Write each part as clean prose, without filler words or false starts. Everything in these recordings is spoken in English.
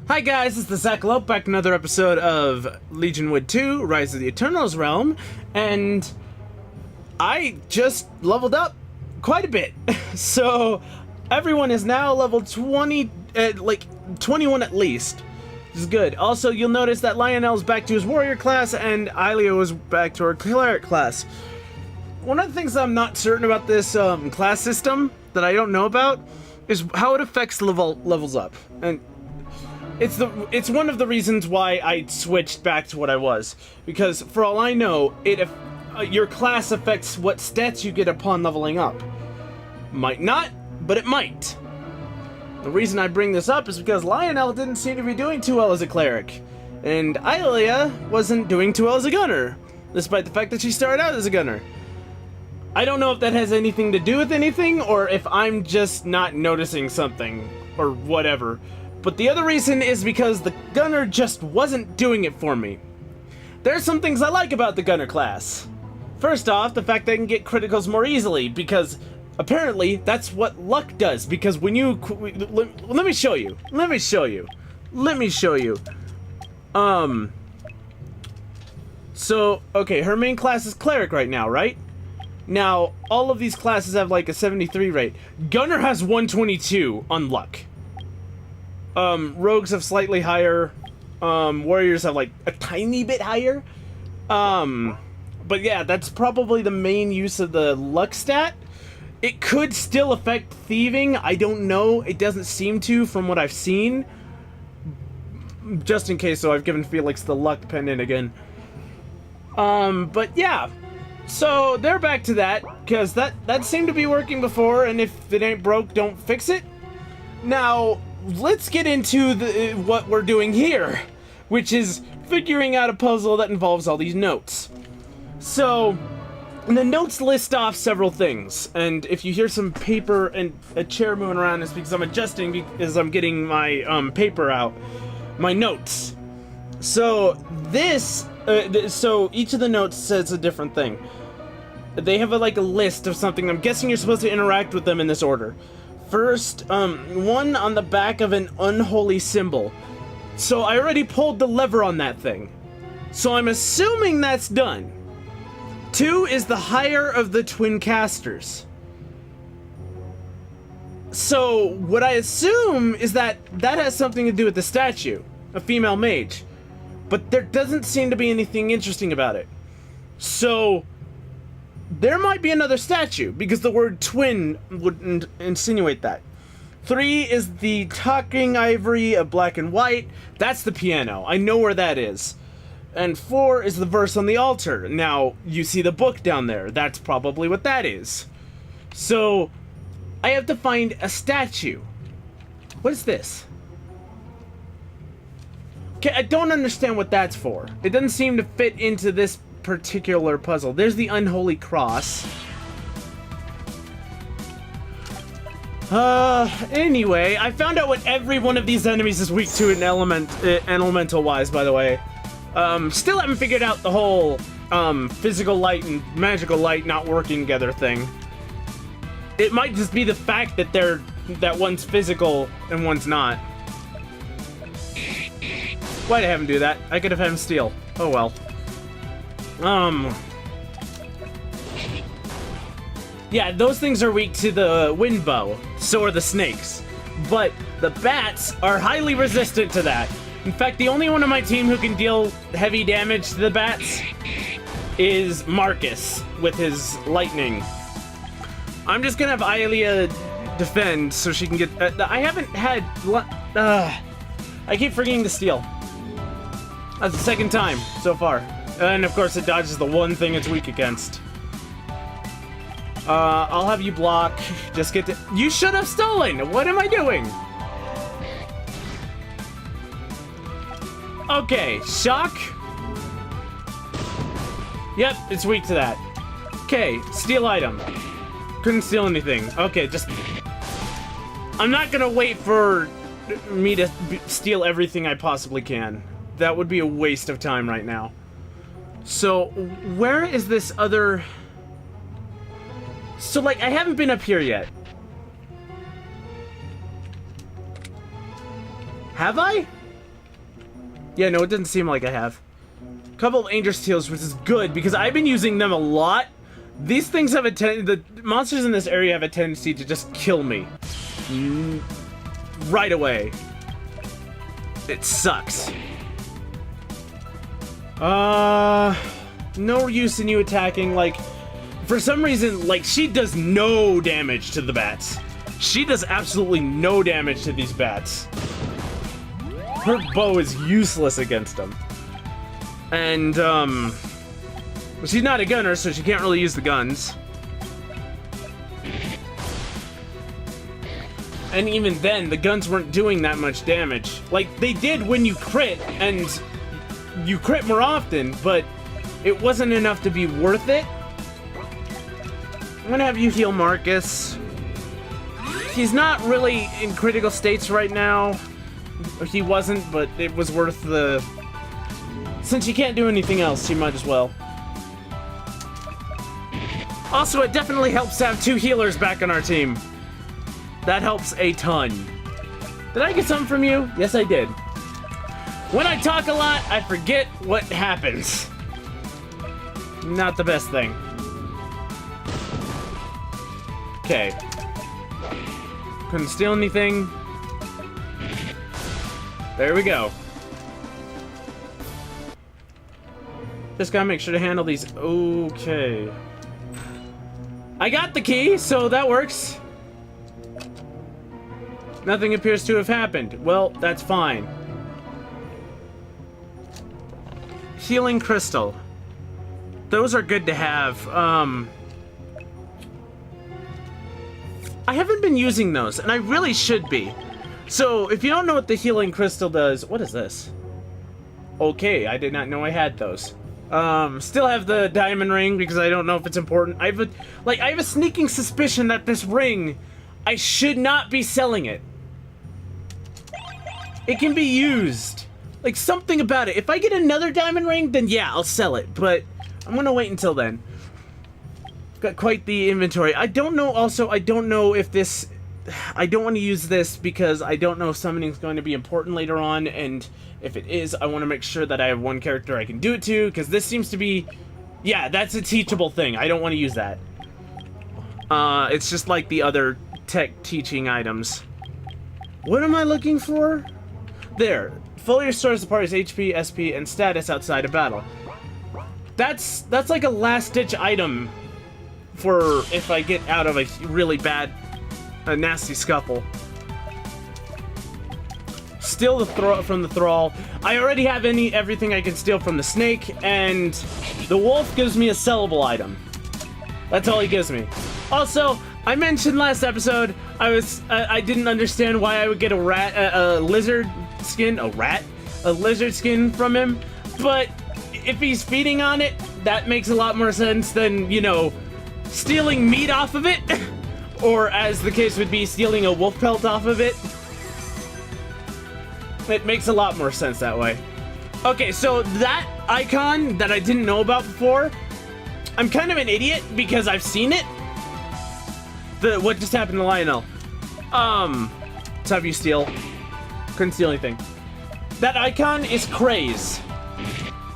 Hi guys, it's the Zackalope back another episode of Legionwood 2, Rise of the Eternals Realm, and I just leveled up quite a bit. So everyone is now level 20, 21 at least. This is good. Also, you'll notice that Lionel's back to his warrior class and Ilia was back to her cleric class. One of the things that I'm not certain about this class system that I don't know about is how it affects levels up. And it's one of the reasons why I switched back to what I was, because for all I know, your class affects what stats you get upon leveling up. Might not, but it might. The reason I bring this up is because Lionel didn't seem to be doing too well as a cleric, and Ilia wasn't doing too well as a gunner, despite the fact that she started out as a gunner. I don't know if that has anything to do with anything, or if I'm just not noticing something, or whatever. But the other reason is because the gunner just wasn't doing it for me. There's some things I like about the gunner class. First off, the fact that I can get criticals more easily, because apparently that's what luck does, because when you... Let me show you. So, okay, her main class is cleric right now, right? Now, all of these classes have like a 73 rate. Gunner has 122 on luck. Rogues have slightly higher, warriors have like a tiny bit higher, but yeah, that's probably the main use of the luck stat. It could still affect thieving, I don't know, it doesn't seem to from what I've seen. Just in case, so I've given Felix the luck pendant again. But yeah, so they're back to that, because that seemed to be working before, and if it ain't broke, don't fix it. Now, let's get into what we're doing here, which is figuring out a puzzle that involves all these notes. So, the notes list off several things, and if you hear some paper and a chair moving around, it's because I'm adjusting because I'm getting my paper out, my notes. So so each of the notes says a different thing. They have a list of something. I'm guessing you're supposed to interact with them in this order. First, one on the back of an unholy symbol. So I already pulled the lever on that thing. So I'm assuming that's done. 2 is the higher of the twin casters. So what I assume is that has something to do with the statue, a female mage. But there doesn't seem to be anything interesting about it. So there might be another statue, because the word twin would insinuate that. 3 is the talking ivory of black and white. That's the piano. I know where that is. And 4 is the verse on the altar. Now, you see the book down there. That's probably what that is. So, I have to find a statue. What is this? Okay, I don't understand what that's for. It doesn't seem to fit into this particular puzzle. There's the unholy cross. Anyway, I found out what every one of these enemies is weak to in elemental wise, by the way. Still haven't figured out the whole physical light and magical light not working together thing. It might just be the fact that that one's physical and one's not. Why'd I have him do that? I could have had him steal. Oh well. Yeah, those things are weak to the wind bow. So are the snakes. But the bats are highly resistant to that. In fact, the only one on my team who can deal heavy damage to the bats is Marcus with his lightning. I'm just gonna have Ilia defend so she can get... I haven't had... I keep forgetting to steal. That's the second time so far. And of course it dodges the one thing it's weak against. I'll have you block. Just get to... You should have stolen! What am I doing? Okay, shock. Yep, it's weak to that. Okay, steal item. Couldn't steal anything. Okay, just... I'm not gonna wait for me to steal everything I possibly can. That would be a waste of time right now. So, where is this other... So, I haven't been up here yet. Have I? Yeah, no, it doesn't seem like I have. A couple of Anger Steels, which is good, because I've been using them a lot. These things have the monsters in this area have a tendency to just kill me. Right away. It sucks. No use in you attacking, like, for some reason, like, she does no damage to the bats. She does absolutely no damage to these bats. Her bow is useless against them. And, she's not a gunner, so she can't really use the guns. And even then, the guns weren't doing that much damage. Like, they did when you crit, and you crit more often, but it wasn't enough to be worth it. I'm gonna have you heal Marcus. He's not really in critical states right now. He wasn't, but it was worth the... Since you can't do anything else, you might as well. Also, it definitely helps to have 2 healers back on our team. That helps a ton. Did I get something from you? Yes, I did. When I talk a lot, I forget what happens. Not the best thing. Okay. Couldn't steal anything. There we go. Just gotta make sure to handle these. Okay. I got the key, so that works. Nothing appears to have happened. Well, that's fine. Healing crystal. Those are good to have. I haven't been using those, and I really should be. So, if you don't know what the healing crystal does... What is this? Okay, I did not know I had those. Still have the diamond ring, because I don't know if it's important. I have a sneaking suspicion that this ring, I should not be selling it. It can be used. Like, something about it. If I get another diamond ring, then yeah, I'll sell it. But I'm gonna wait until then. Got quite the inventory. I don't know, also, I don't know if this... I don't want to use this because I don't know if summoning is going to be important later on, and if it is, I want to make sure that I have one character I can do it to, because this seems to be... Yeah, that's a teachable thing. I don't want to use that. It's just like the other tech teaching items. What am I looking for? There. Fully restores the party's HP, SP, and status outside of battle. That's like a last-ditch item for if I get out of a really bad, a nasty scuffle. Steal the from the thrall. I already have everything I can steal from the snake, and the wolf gives me a sellable item. That's all he gives me. Also, I mentioned last episode I didn't understand why I would get a lizard skin, a lizard skin from him, but if he's feeding on it, that makes a lot more sense than, you know, stealing meat off of it, or as the case would be, stealing a wolf pelt off of it. It makes a lot more sense that way. Okay, so that icon that I didn't know about before, I'm kind of an idiot because I've seen it. What just happened to Lionel? Let's have you steal. Couldn't steal anything. That icon is Craze.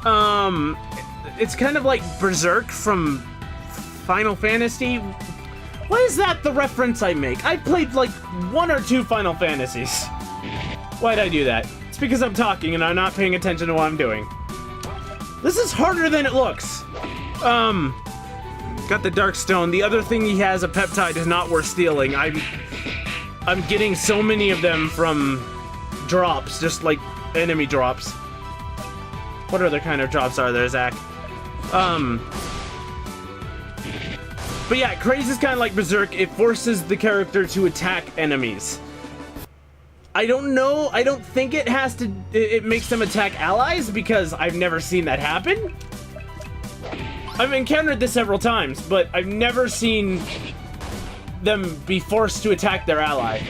It's kind of like Berserk from Final Fantasy. Why is that the reference I make? I played like 1 or 2 Final Fantasies. Why'd I do that? It's because I'm talking and I'm not paying attention to what I'm doing. This is harder than it looks. Got the Dark Stone. The other thing he has, a peptide, is not worth stealing. I'm getting so many of them from drops, just like enemy drops. What other kind of drops are there, Zach? But yeah, Craze is kind of like Berserk. It forces the character to attack enemies. I don't know. I don't think it has to... It makes them attack allies, because I've never seen that happen. I've encountered this several times, but I've never seen them be forced to attack their ally.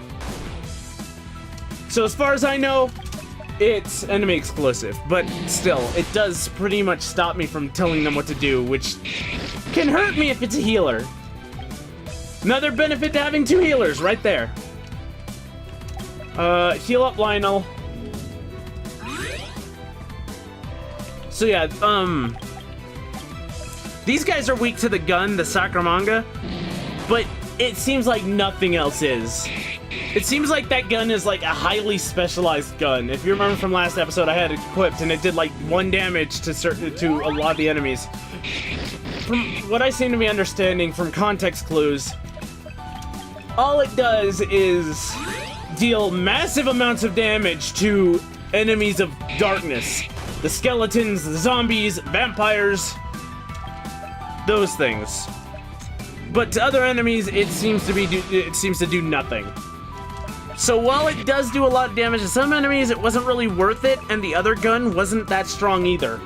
So as far as I know, it's enemy exclusive, but still, it does pretty much stop me from telling them what to do, which can hurt me if it's a healer. Another benefit to having 2 healers, right there. Heal up Lionel. So yeah, these guys are weak to the gun, the Sacramanga, but it seems like nothing else is. It seems like that gun is like a highly specialized gun. If you remember from last episode, I had it equipped and it did like 1 damage to a lot of the enemies. From what I seem to be understanding from context clues, all it does is deal massive amounts of damage to enemies of darkness. The skeletons, the zombies, vampires, those things. But to other enemies, it seems to do nothing. So while it does do a lot of damage to some enemies, it wasn't really worth it, and the other gun wasn't that strong either.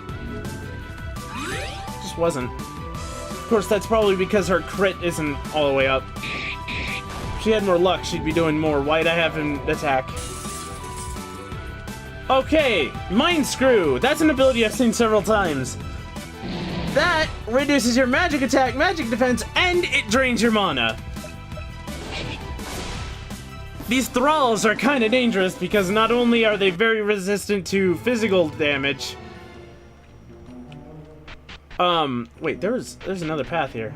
It just wasn't. Of course, that's probably because her crit isn't all the way up. If she had more luck, she'd be doing more. Why'd I have him attack? Okay, Mind Screw. That's an ability I've seen several times. That reduces your magic attack, magic defense, and it drains your mana. These thralls are kind of dangerous because not only are they very resistant to physical damage. Wait, there's another path here.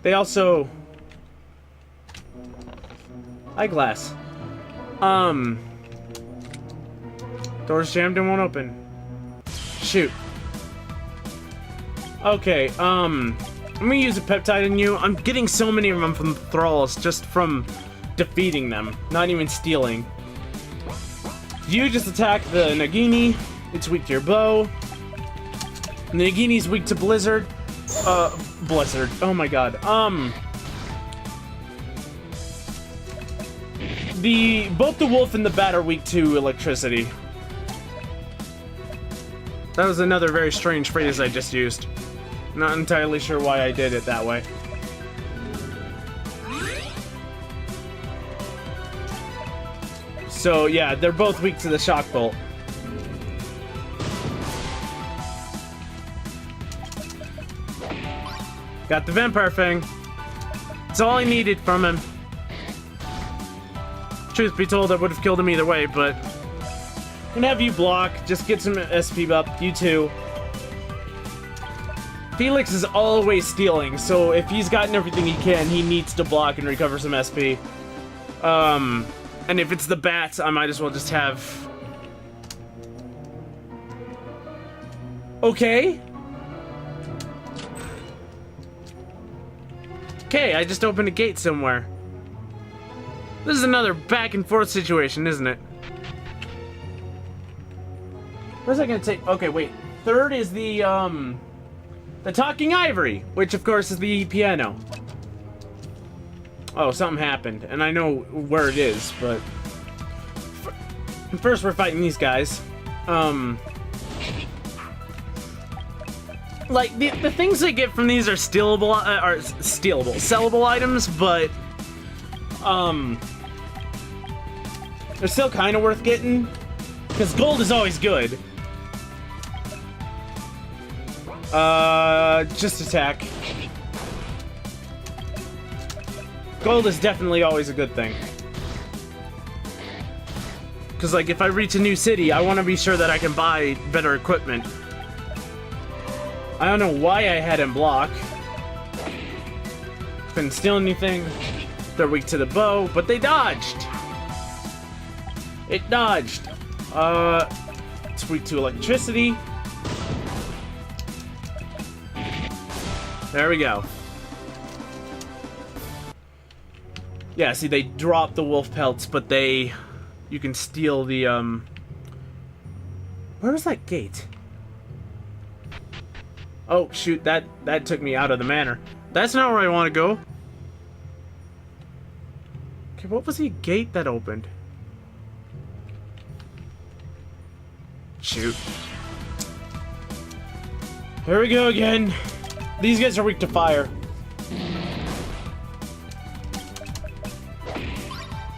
They also... Eyeglass. Door's jammed and won't open. Shoot. Okay, I'm gonna use a peptide on you. I'm getting so many of them from thralls just from defeating them, not even stealing. You just attack the Nagini. It's weak to your bow. And the Nagini's weak to Blizzard. Blizzard. Oh my god. Both the wolf and the bat are weak to electricity. That was another very strange phrase I just used. Not entirely sure why I did it that way. So yeah, they're both weak to the shock bolt. Got the vampire fang. That's all I needed from him. Truth be told, I would have killed him either way, but I'm gonna have you block. Just get some SP up. You too. Felix is always stealing, so if he's gotten everything he can, he needs to block and recover some SP. And if it's the bats, I might as well just have... Okay. Okay, I just opened a gate somewhere. This is another back and forth situation, isn't it? Where's that gonna take? Okay, wait. Third is the Talking Ivory, which of course is the piano. Oh, something happened, and I know where it is, but... First we're fighting these guys. Like, the things I get from these are sellable items, but... They're still kind of worth getting, because gold is always good. Just attack. Gold is definitely always a good thing. Because, like, if I reach a new city, I want to be sure that I can buy better equipment. I don't know why I had him block. Couldn't steal anything. They're weak to the bow, but they dodged. It dodged. It's weak to electricity. There we go. Yeah, see, they drop the wolf pelts, but you can steal the, where was that gate? Oh, shoot, that took me out of the manor. That's not where I want to go. Okay, what was the gate that opened? Shoot. Here we go again. These guys are weak to fire.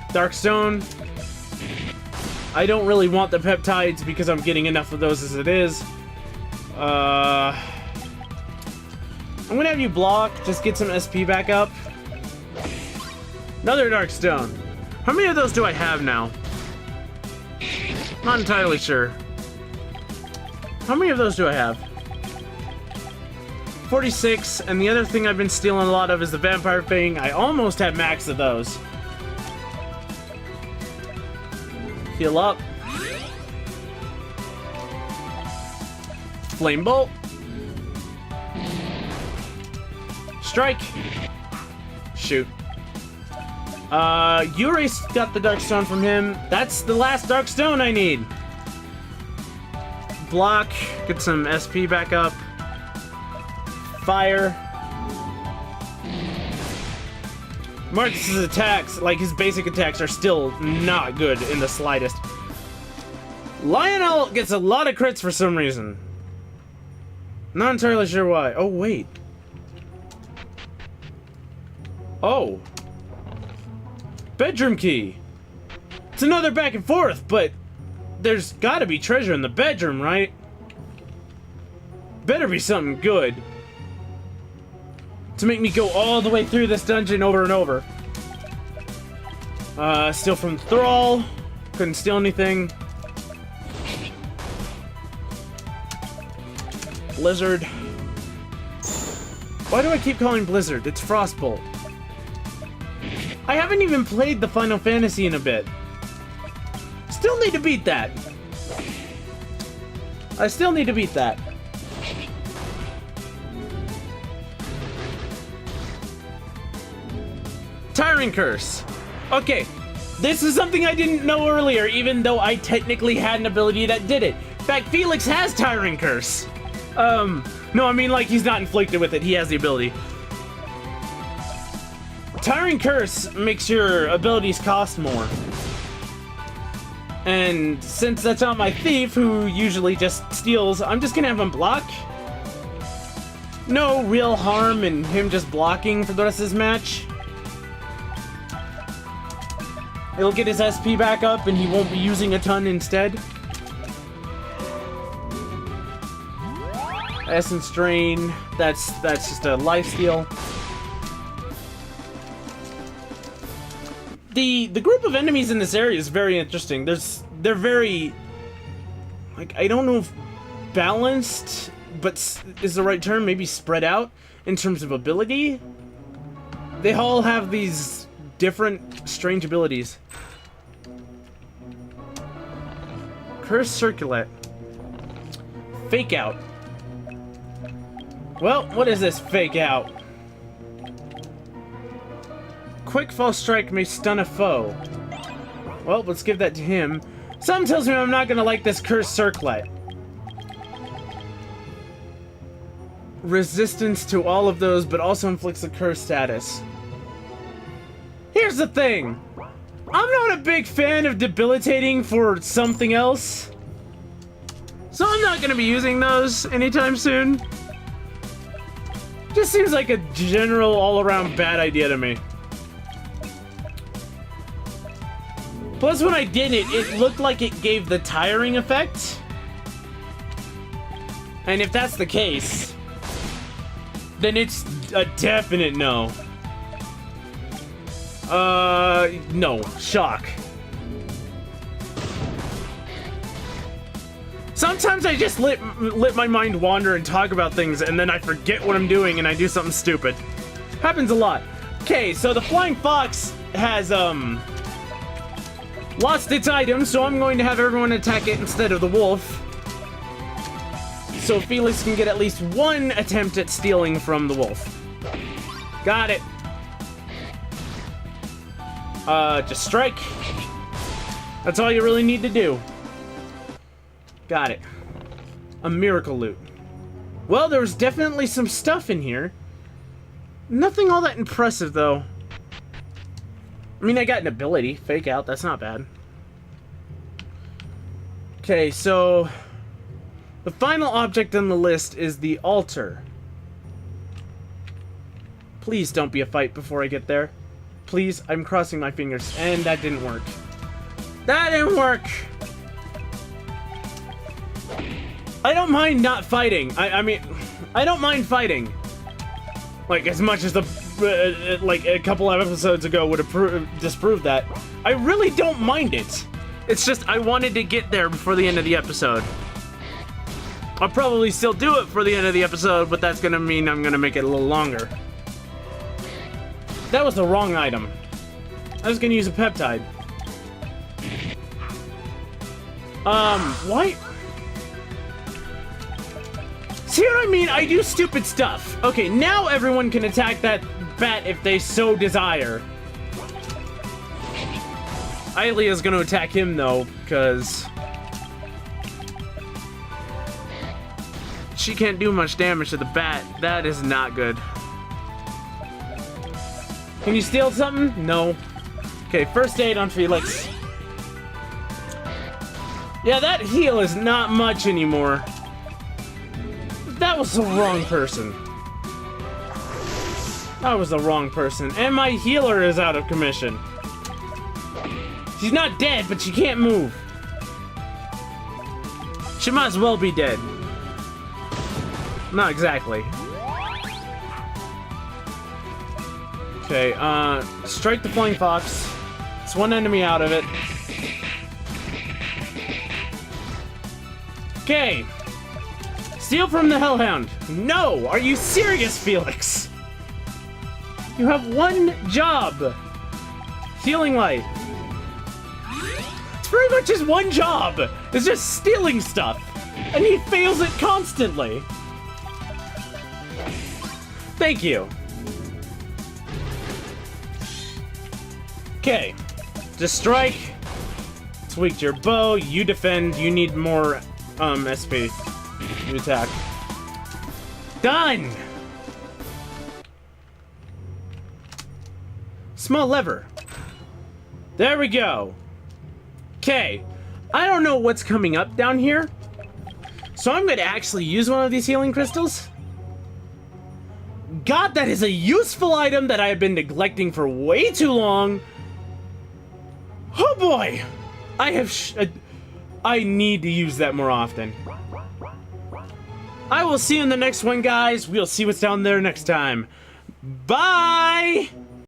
Darkstone. I don't really want the peptides because I'm getting enough of those as it is. I'm gonna have you block, just get some SP back up. Another Darkstone. How many of those do I have now? Not entirely sure. How many of those do I have? 46, and the other thing I've been stealing a lot of is the vampire thing. I almost had max of those. Heal up. Flame bolt. Strike. Shoot. Yuri's got the dark stone from him. That's the last dark stone I need. Block. Get some SP back up. Fire. Marcus's attacks, like his basic attacks, are still not good in the slightest. Lionel gets a lot of crits for some reason. Not entirely sure why. Oh, wait. Oh. Bedroom key. It's another back and forth, but there's gotta be treasure in the bedroom, right? Better be something good to make me go all the way through this dungeon over and over. Steal from Thrall. Couldn't steal anything. Blizzard. Why do I keep calling Blizzard? It's Frostbolt. I haven't even played the Final Fantasy in a bit. Still need to beat that. I still need to beat that. Tiring Curse. Okay, this is something I didn't know earlier, even though I technically had an ability that did it. In fact, Felix has Tiring Curse. No, I mean, like, he's not inflicted with it. He has the ability. Tiring Curse makes your abilities cost more. And since that's not my thief, who usually just steals, I'm just gonna have him block. No real harm in him just blocking for the rest of this match. He'll get his SP back up and he won't be using a ton instead. Essence Drain, that's just a lifesteal. The group of enemies in this area is very interesting. They're very, like, I don't know if balanced, but is the right term, maybe spread out in terms of ability. They all have these different strange abilities. Curse Circulet. Fake Out. Well, what is this Fake Out? Quick Fall Strike may stun a foe. Well, let's give that to him. Something tells me I'm not gonna like this Curse Circlet. Resistance to all of those, but also inflicts a curse status. Here's the thing. I'm not a big fan of debilitating for something else. So I'm not gonna be using those anytime soon. Just seems like a general all-around bad idea to me. Plus, when I did it, it looked like it gave the tiring effect. And if that's the case, then it's a definite no. No. Shock. Sometimes I just let my mind wander and talk about things, and then I forget what I'm doing and I do something stupid. Happens a lot. Okay, so the Flying Fox has, lost its item, so I'm going to have everyone attack it instead of the wolf. So Felix can get at least one attempt at stealing from the wolf. Got it. Just strike. That's all you really need to do. Got it. A miracle loot. Well, there was definitely some stuff in here. Nothing all that impressive, though. I mean, I got an ability. Fake Out. That's not bad. Okay, so the final object on the list is the altar. Please don't be a fight before I get there. Please, I'm crossing my fingers. And that didn't work. That didn't work! I don't mind not fighting. I mean, I don't mind fighting. Like, as much as the, like, a couple of episodes ago would have disproved that. I really don't mind it. It's just, I wanted to get there before the end of the episode. I'll probably still do it for the end of the episode, but that's gonna mean I'm gonna make it a little longer. That was the wrong item. I was gonna use a peptide. Why? See what I mean? I do stupid stuff. Okay, now everyone can attack that bat if they so desire. Ailea's gonna attack him though, because she can't do much damage to the bat. That is not good. Can you steal something? No. Okay, first aid on Felix. Yeah, that heal is not much anymore. That was the wrong person. That was the wrong person. And my healer is out of commission. She's not dead, but she can't move. She might as well be dead. Not exactly. Okay, strike the flying fox. It's one enemy out of it. Okay. Steal from the Hellhound. No! Are you serious, Felix? You have one job. Healing light. It's pretty much his one job. It's just stealing stuff. And he fails it constantly. Thank you. Okay. Just strike. Tweak your bow. You defend. You need more SP. You attack. Done! Small lever. There we go. Okay. I don't know what's coming up down here. So I'm going to actually use one of these healing crystals. God, that is a useful item that I have been neglecting for way too long. Oh boy! I need to use that more often. I will see you in the next one, guys. We'll see what's down there next time. Bye!